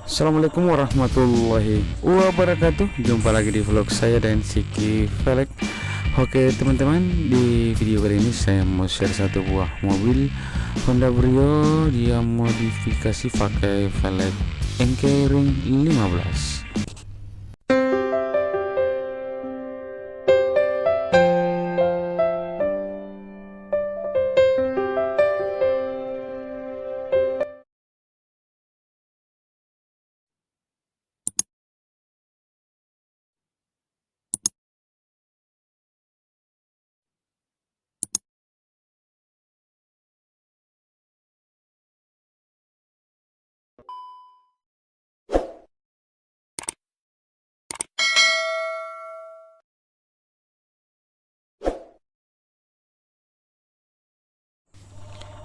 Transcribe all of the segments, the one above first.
Assalamualaikum warahmatullahi wabarakatuh. Jumpa lagi di vlog saya dan Siki Velek. Oke teman-teman, di video kali ini saya mau share satu buah mobil Honda Brio. Dia modifikasi pakai velg Enkei ring 15.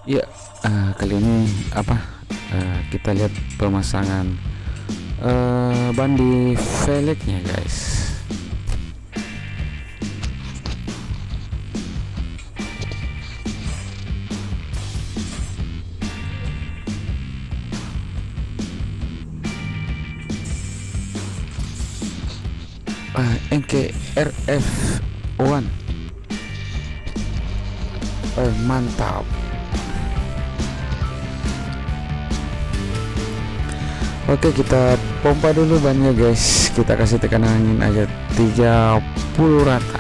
Ya, kali ini kita lihat pemasangan ban di velgnya, guys. Enkei RF1. Mantap. Oke, kita pompa dulu bannya, guys. Kita kasih tekanan angin aja 30 rata.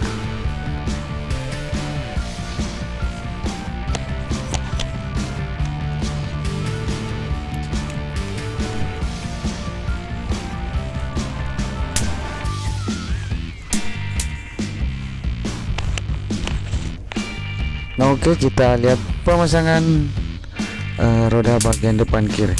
Nah, oke, kita lihat pemasangan roda bagian depan kiri.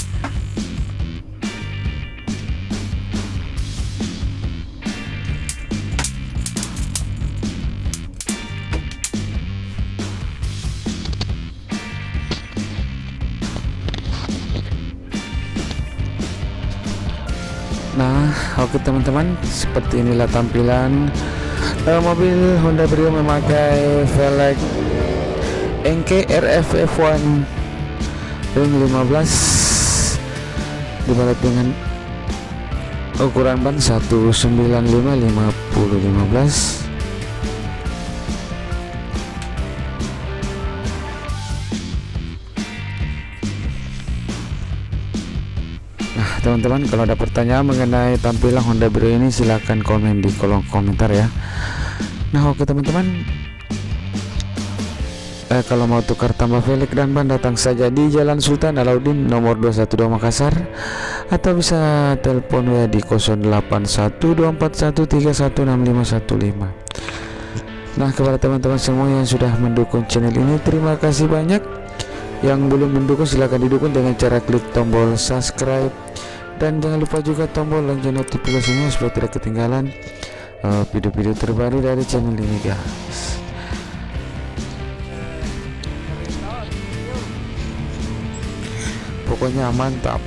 Nah, oke teman-teman, seperti inilah tampilan mobil Honda Brio memakai velg Enkei RF1 ring 15 dibalut dengan ukuran ban 195/50/15. Nah teman-teman, kalau ada pertanyaan mengenai tampilan Honda Brio ini silahkan komen di kolom komentar ya. Nah oke teman-teman, kalau mau tukar tambah velg dan ban, datang saja di Jalan Sultan Alauddin nomor 212 Makassar, atau bisa telepon ya di 081241316515. Nah, kepada teman-teman semua yang sudah mendukung channel ini, terima kasih banyak. Yang belum mendukung silahkan didukung dengan cara klik tombol subscribe, dan jangan lupa juga tombol lonceng notifikasinya supaya tidak ketinggalan video-video terbaru dari channel ini, guys. Pokoknya mantap.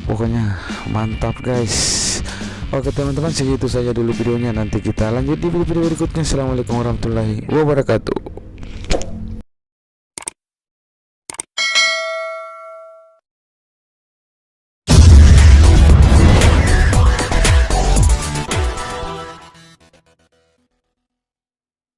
Pokoknya mantap, guys. Oke teman-teman, segitu saja dulu videonya. Nanti kita lanjut di video-video berikutnya. Assalamualaikum warahmatullahi wabarakatuh.